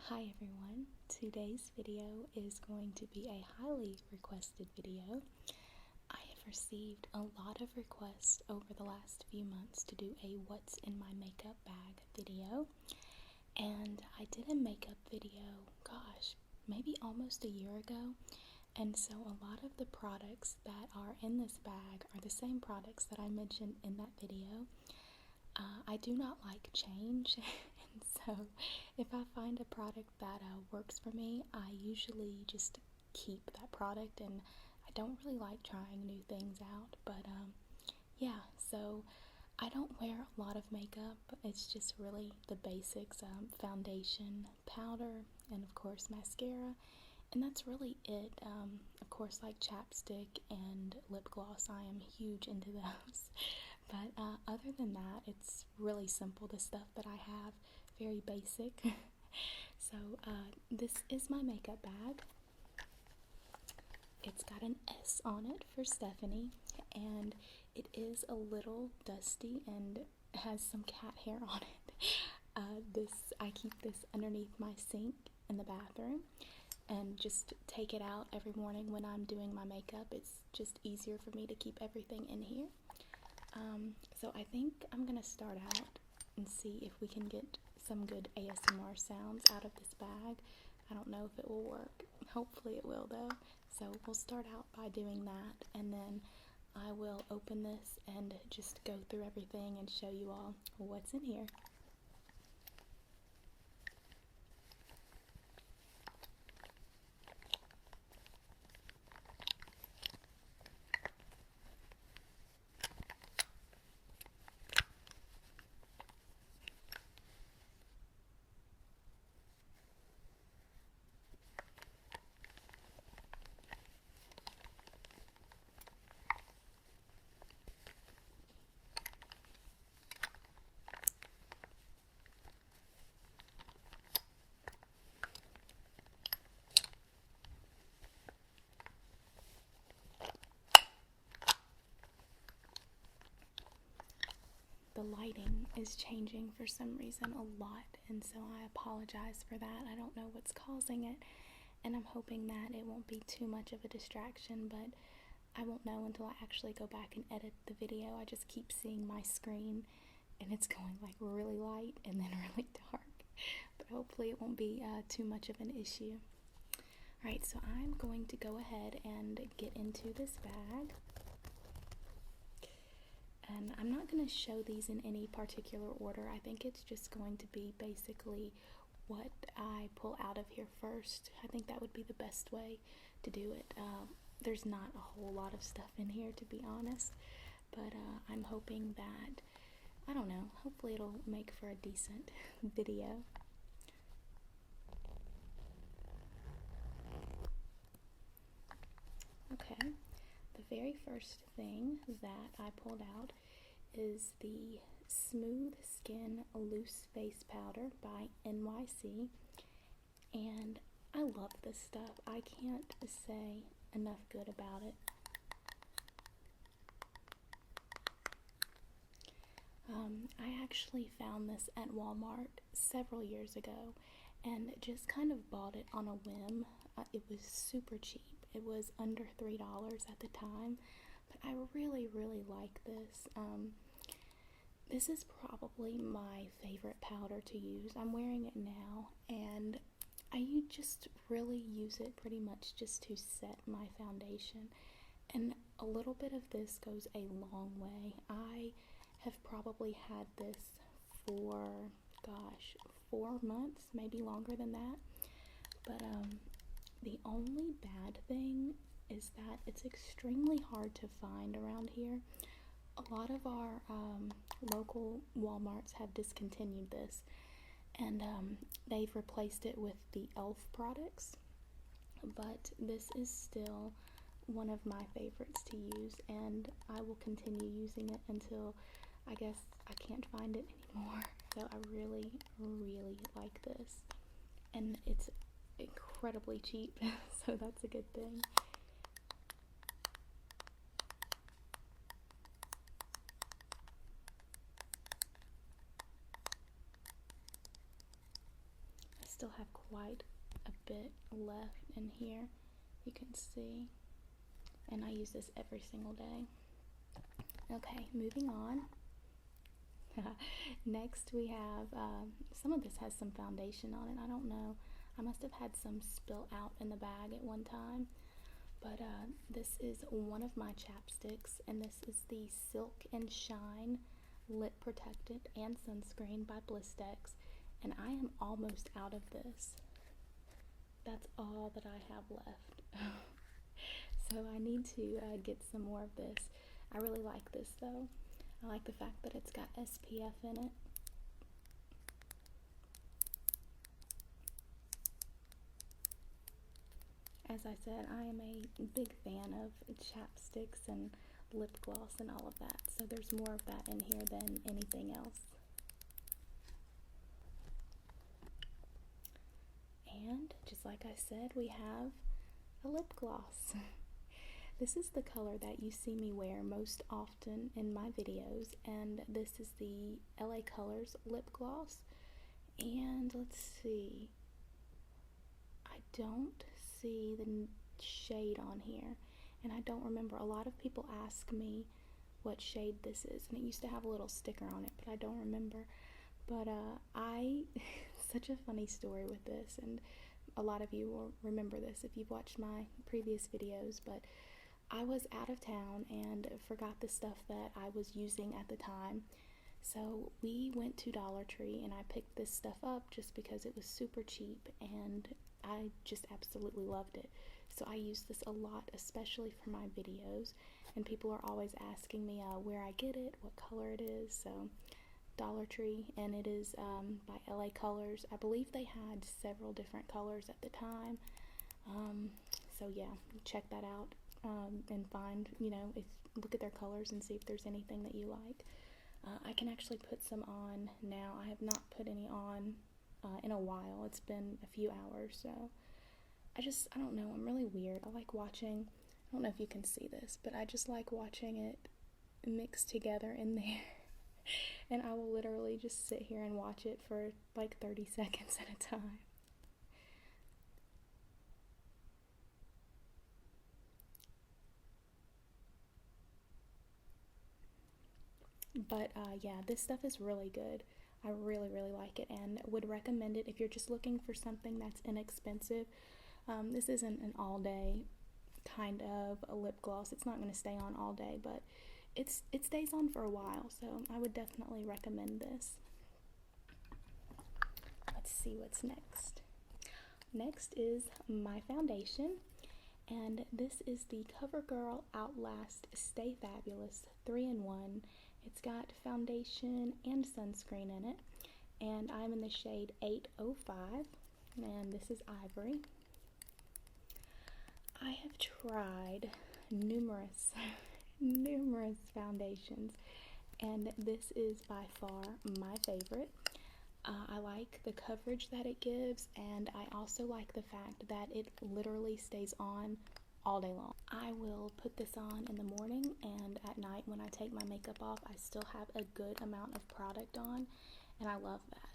Hi everyone, today's video is going to be a highly requested video. I have received a lot of requests over the last few months to do a what's in my makeup bag video, and I did a makeup video, maybe almost a year ago, and so a lot of the products that are in this bag are the same products that I mentioned in that video. I do not like change, and so if I find a product that works for me, I usually just keep that product, and I don't really like trying new things out, but yeah, so I don't wear a lot of makeup. It's just really the basics, foundation, powder, and of course mascara, and that's really it. Of course, like chapstick and lip gloss, I am huge into those. But other than that, it's really simple, the stuff that I have, very basic. So this is my makeup bag. It's got an S on it for Stephanie, and it is a little dusty and has some cat hair on it. I keep this underneath my sink in the bathroom and just take it out every morning when I'm doing my makeup. It's just easier for me to keep everything in here. So I think I'm gonna start out and see if we can get some good ASMR sounds out of this bag. I don't know if it will work. Hopefully it will though. So we'll start out by doing that, and then I will open this and just go through everything and show you all what's in here. The lighting is changing for some reason a lot, and so I apologize for that. I don't know what's causing it, and I'm hoping that it won't be too much of a distraction, but I won't know until I actually go back and edit the video. I just keep seeing my screen, and it's going like really light and then really dark, but hopefully it won't be too much of an issue. Alright, so I'm going to go ahead and get into this bag. And I'm not going to show these in any particular order. I think it's just going to be basically what I pull out of here first. I think that would be the best way to do it. There's not a whole lot of stuff in here, to be honest, but I'm hoping that, I don't know, hopefully it'll make for a decent video. Okay. The very first thing that I pulled out is the Smooth Skin Loose Face Powder by NYC, and I love this stuff. I can't say enough good about it. I actually found this at Walmart several years ago and just kind of bought it on a whim. It was super cheap. It was under $3 at the time, but I really like this. This is probably my favorite powder to use. I'm wearing it now, and I just really use it pretty much just to set my foundation, and a little bit of this goes a long way. I have probably had this for, 4 months, maybe longer than that, but the only bad thing is that it's extremely hard to find around here. A lot of our local Walmarts have discontinued this, and they've replaced it with the e.l.f. products, but this is still one of my favorites to use, and I will continue using it until I guess I can't find it anymore. So I really like this, and it's incredibly cheap, so that's a good thing. still have have quite a bit left in here, you can see, and I use this every single day. Okay, moving on. Next we have, some of this has some foundation on it, I don't know, I must have had some spill out in the bag at one time, but this is one of my chapsticks, and this is the Silk and Shine Lip Protectant and Sunscreen by Blistex, and I am almost out of this. That's all that I have left. So I need to get some more of this. I really like this though. I like the fact that it's got SPF in it. As I said, I am a big fan of chapsticks and lip gloss and all of that, so there's more of that in here than anything else. And just like I said, we have a lip gloss. This is the color that you see me wear most often in my videos, and this is the LA Colors lip gloss. And let's see, I don't see the shade on here, and I don't remember. A lot of people ask me what shade this is, and it used to have a little sticker on it, but I don't remember. But such a funny story with this, and a lot of you will remember this if you've watched my previous videos, but I was out of town and forgot the stuff that I was using at the time. So we went to Dollar Tree and I picked this stuff up just because it was super cheap and I just absolutely loved it. So I use this a lot, especially for my videos, and people are always asking me where I get it, what color it is. So Dollar Tree, and it is by LA Colors. I believe they had several different colors at the time. So yeah, check that out and find, look at their colors and see if there's anything that you like. I can actually put some on now. I have not put any on in a while. It's been a few hours, so I don't know, I'm really weird. I like watching, I don't know if you can see this, but I just like watching it mix together in there. And I will literally just sit here and watch it for like 30 seconds at a time. But yeah, this stuff is really good. I really, really like it and would recommend it if you're just looking for something that's inexpensive. This isn't an all-day kind of a lip gloss. It's not going to stay on all day, but it stays on for a while, so I would definitely recommend this. Let's see what's next. Next is my foundation, and this is the CoverGirl Outlast Stay Fabulous 3-in-1. It's got foundation and sunscreen in it, and I'm in the shade 805, and this is Ivory. I have tried numerous foundations, and this is by far my favorite. I like the coverage that it gives, and I also like the fact that it literally stays on all day long. I will put this on in the morning, and at night when I take my makeup off, I still have a good amount of product on, and I love that.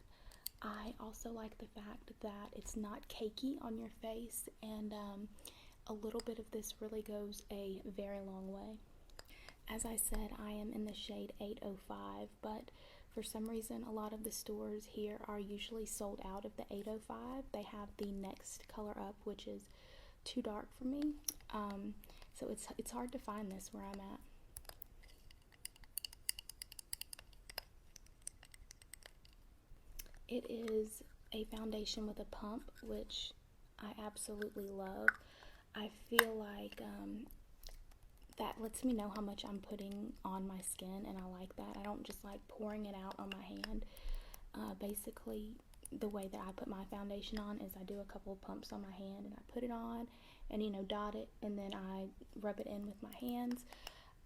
I also like the fact that it's not cakey on your face, and a little bit of this really goes a very long way. As I said, I am in the shade 805, but for some reason a lot of the stores here are usually sold out of the 805. They have the next color up, which is too dark for me, so it's hard to find this where I'm at. It is a foundation with a pump, which I absolutely love. I feel like that lets me know how much I'm putting on my skin, and I like that. I don't just like pouring it out on my hand. Basically, the way that I put my foundation on is I do a couple of pumps on my hand and I put it on and dot it, and then I rub it in with my hands.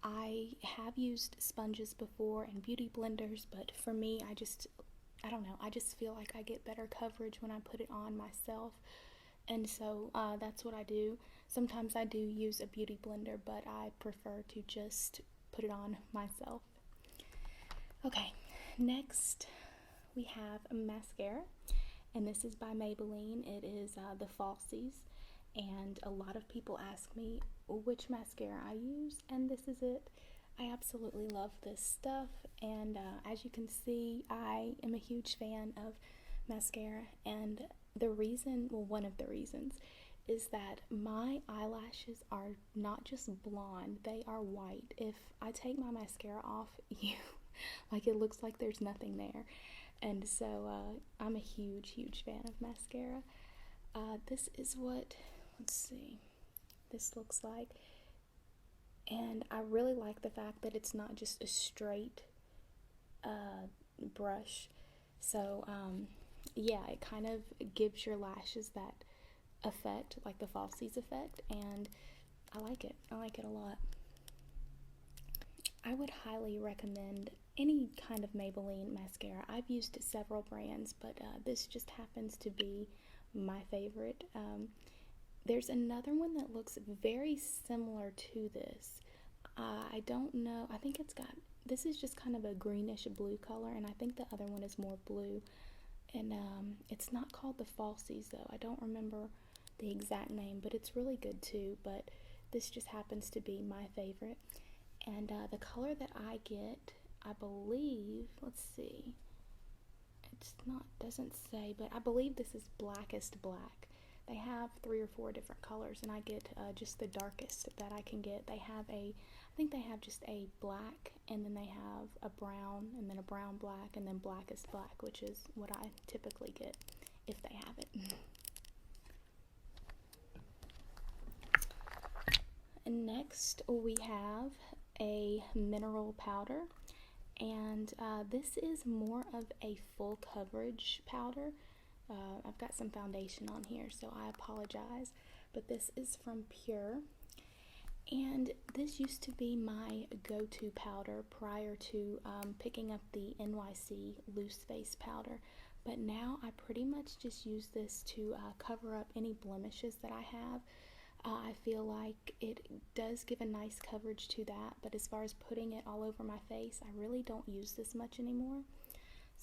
I have used sponges before and beauty blenders, but for me, I don't know, I just feel like I get better coverage when I put it on myself, and so that's what I do. Sometimes I do use a beauty blender, but I prefer to just put it on myself. Okay, next we have mascara, and this is by Maybelline. It is the Falsies, and a lot of people ask me which mascara I use, and this is it. I absolutely love this stuff, and as you can see, I am a huge fan of mascara, and one of the reasons, is that my eyelashes are not just blonde, they are white. If I take my mascara off, like it looks like there's nothing there. And so I'm a huge fan of mascara. This is what, let's see, this looks like. And I really like the fact that it's not just a straight brush. So yeah, it kind of gives your lashes that effect, like the Falsies effect, and I like it. I like it a lot. I would highly recommend any kind of Maybelline mascara. I've used several brands, but this just happens to be my favorite. There's another one that looks very similar to this. I don't know. I think this is just kind of a greenish blue color, and I think the other one is more blue. And it's not called the Falsies, though. I don't remember the exact name, but it's really good too. But this just happens to be my favorite. And the color that I get, I believe, let's see, doesn't say, but I believe this is Blackest Black. They have 3 or 4 different colors, and I get just the darkest that I can get. I think they have just a black, and then they have a brown, and then a brown black, and then Blackest Black, which is what I typically get if they have it. And next we have a mineral powder, and this is more of a full coverage powder. I've got some foundation on here, so I apologize, but this is from Pure, and this used to be my go-to powder prior to picking up the NYC loose face powder, but now I pretty much just use this to cover up any blemishes that I have. I feel like it does give a nice coverage to that, but as far as putting it all over my face, I really don't use this much anymore.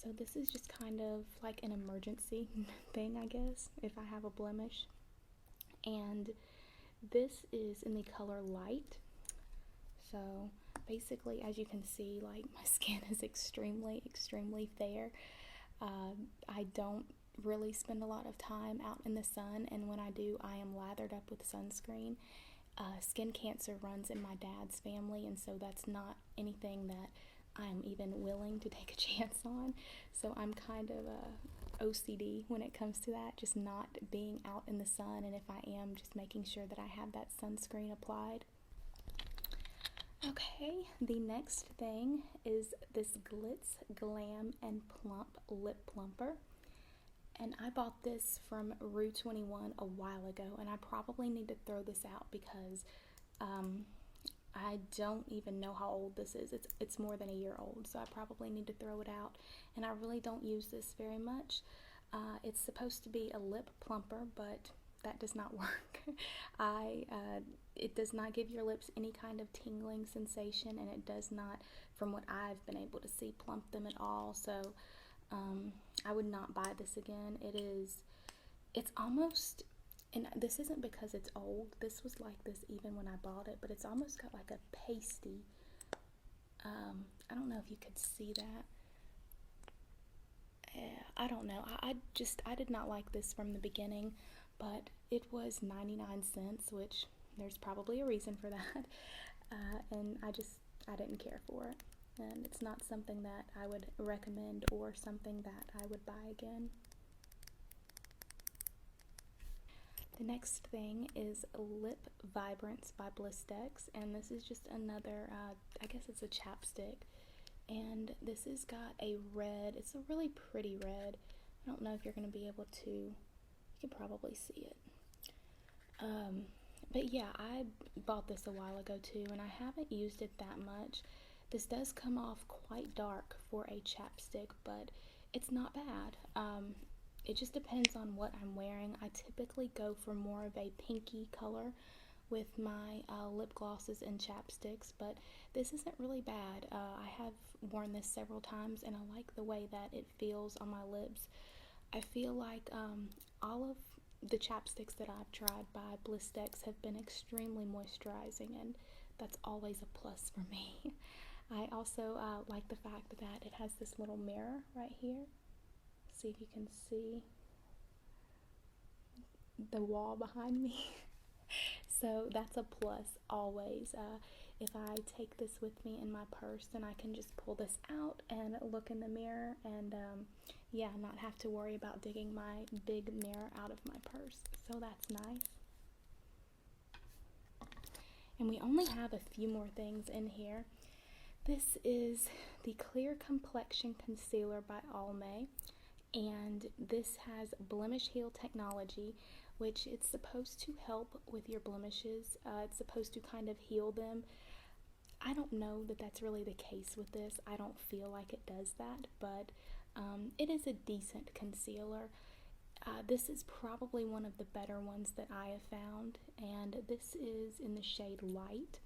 So this is just kind of like an emergency thing, I guess, if I have a blemish. And this is in the color Light. So basically, as you can see, like my skin is extremely fair. I don't really spend a lot of time out in the sun, and when I do, I am lathered up with sunscreen. Skin cancer runs in my dad's family, and so that's not anything that I'm even willing to take a chance on. So I'm kind of OCD when it comes to that, just not being out in the sun, and if I am, just making sure that I have that sunscreen applied. Okay, the next thing is this Glitz Glam and Plump Lip Plumper. And I bought this from Rue 21 a while ago, and I probably need to throw this out because I don't even know how old this is. It's more than a year old, so I probably need to throw it out, and I really don't use this very much. It's supposed to be a lip plumper, but that does not work. It does not give your lips any kind of tingling sensation, and it does not, from what I've been able to see, plump them at all. So I would not buy this again. It's almost, and this isn't because it's old, this was like this even when I bought it, but it's almost got like a pasty, I don't know if you could see that. I don't know, I did not like this from the beginning, but it was 99 cents, which there's probably a reason for that, and I didn't care for it. And it's not something that I would recommend or something that I would buy again. The next thing is Lip Vibrance by Blistex, and this is just another, I guess it's a chapstick, and this has got a red, it's a really pretty red. I don't know if you're going to be able to, you can probably see it. But yeah, I bought this a while ago too, and I haven't used it that much. This does come off quite dark for a chapstick, but it's not bad. It just depends on what I'm wearing. I typically go for more of a pinky color with my lip glosses and chapsticks, but this isn't really bad. I have worn this several times, and I like the way that it feels on my lips. I feel like all of the chapsticks that I've tried by Blistex have been extremely moisturizing, and that's always a plus for me. I also like the fact that it has this little mirror right here. See if you can see the wall behind me. So that's a plus always. If I take this with me in my purse, then I can just pull this out and look in the mirror and yeah, not have to worry about digging my big mirror out of my purse. So that's nice. And we only have a few more things in here. This is the Clear Complexion Concealer by Almay, and this has blemish heal technology, which it's supposed to help with your blemishes. It's supposed to kind of heal them. I don't know that that's really the case with this. I don't feel like it does that, but it is a decent concealer. This is probably one of the better ones that I have found, and this is in the shade Light.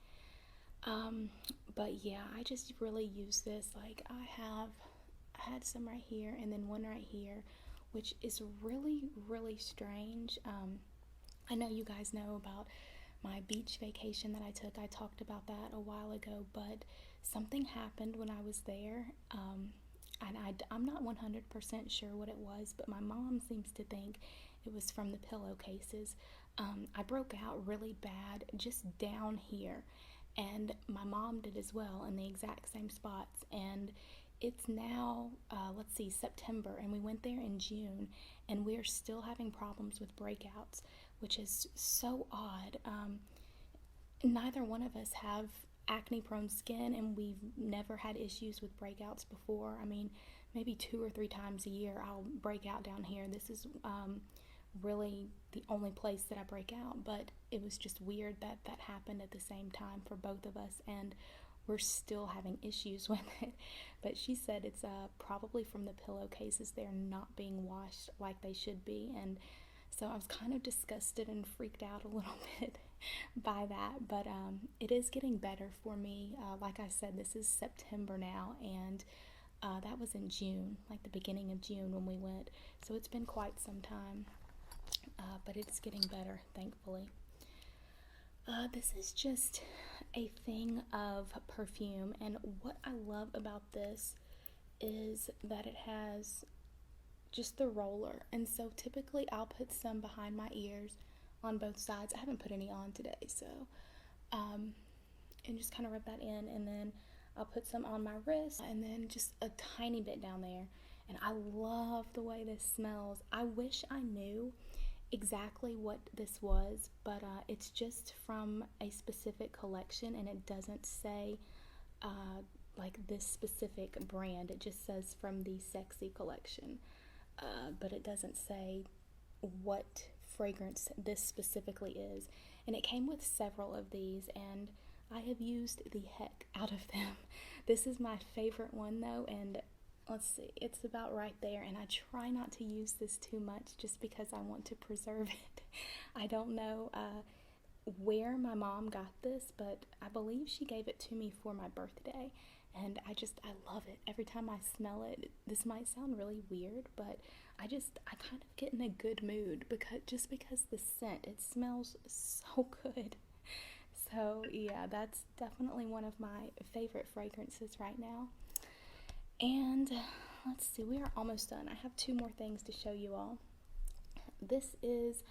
But yeah, I just really use this. Like I had some right here and then one right here, which is really strange. I know you guys know about my beach vacation that I took. I talked about that a while ago, but something happened when I was there, and I'm not 100% sure what it was, but my mom seems to think it was from the pillowcases. I broke out really bad just down here, and my mom did as well in the exact same spots, and it's now, let's see, September, and we went there in June, and we're still having problems with breakouts, which is so odd. Neither one of us have acne-prone skin, and we've never had issues with breakouts before. I mean, maybe 2 or 3 times a year I'll break out down here. This is really the only place that I break out, but it was just weird that that happened at the same time for both of us, and we're still having issues with it. But she said it's probably from the pillowcases. They're not being washed like they should be, and so I was kind of disgusted and freaked out a little bit by that, but it is getting better for me. Like I said, this is September now, and that was in June, like the beginning of June when we went, so it's been quite some time, but it's getting better, thankfully. This is just a thing of perfume, and what I love about this is that it has just the roller, and so typically I'll put some behind my ears on both sides. I haven't put any on today, so and just kind of rub that in, and then I'll put some on my wrist, and then just a tiny bit down there. And I love the way this smells. I wish I knew exactly what this was, but it's just from a specific collection, and it doesn't say like this specific brand. It just says from the Sexy collection, but it doesn't say what fragrance this specifically is. And it came with several of these, and I have used the heck out of them. This is my favorite one though, and let's see, it's about right there, and I try not to use this too much just because I want to preserve it. I don't know where my mom got this, but I believe she gave it to me for my birthday, and I love it. Every time I smell it, this might sound really weird, but I kind of get in a good mood because the scent, it smells so good. So yeah, that's definitely one of my favorite fragrances right now. And let's see, we are almost done. I have 2 more things to show you all. This is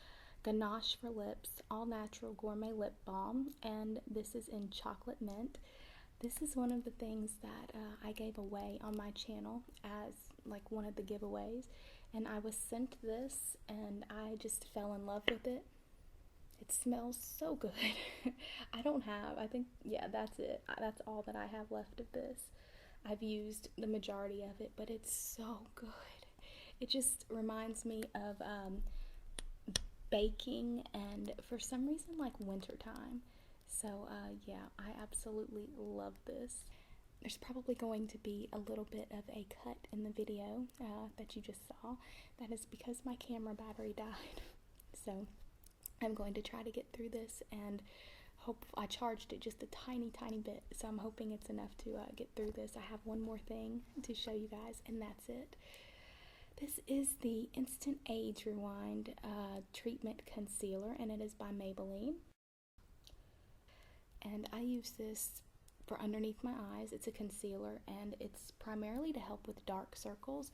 Ganache for Lips All Natural Gourmet Lip Balm, and this is in chocolate mint. This is one of the things that I gave away on my channel as like one of the giveaways, and I was sent this, and I just fell in love with it. It smells so good. I think, yeah, that's it. That's all that I have left of this. I've used the majority of it, but it's so good. It just reminds me of baking, and for some reason like wintertime. So yeah, I absolutely love this. There's probably going to be a little bit of a cut in the video that you just saw. That is because my camera battery died. So I'm going to try to get through this, and I charged it just a tiny bit, so I'm hoping it's enough to get through this. I have one more thing to show you guys, and that's it. This is the Instant Age Rewind Treatment Concealer, and it is by Maybelline. And I use this for underneath my eyes. It's a concealer, and it's primarily to help with dark circles.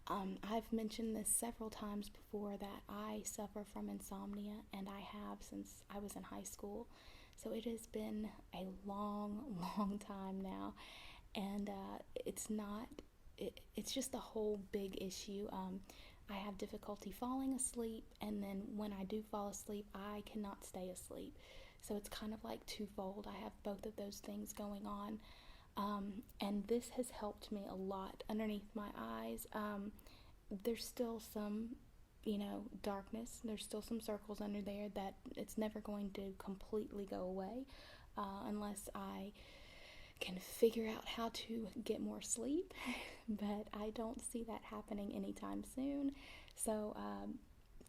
I've mentioned this several times before that I suffer from insomnia, and I have since I was in high school. So it has been a long, long time now, and it's just a whole big issue. I have difficulty falling asleep, and then when I do fall asleep, I cannot stay asleep. So it's kind of like twofold. I have both of those things going on. And this has helped me a lot underneath my eyes. There's still some, darkness. There's still some circles under there that it's never going to completely go away unless I can figure out how to get more sleep. But I don't see that happening anytime soon. So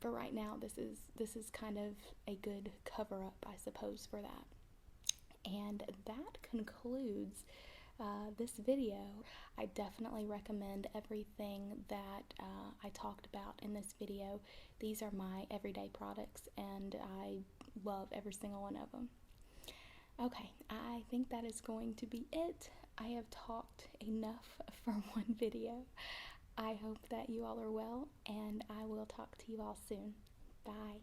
for right now, this is kind of a good cover up, I suppose, for that. And that concludes this video. I definitely recommend everything that I talked about in this video. These are my everyday products, and I love every single one of them. Okay, I think that is going to be it. I have talked enough for one video. I hope that you all are well, and I will talk to you all soon. Bye.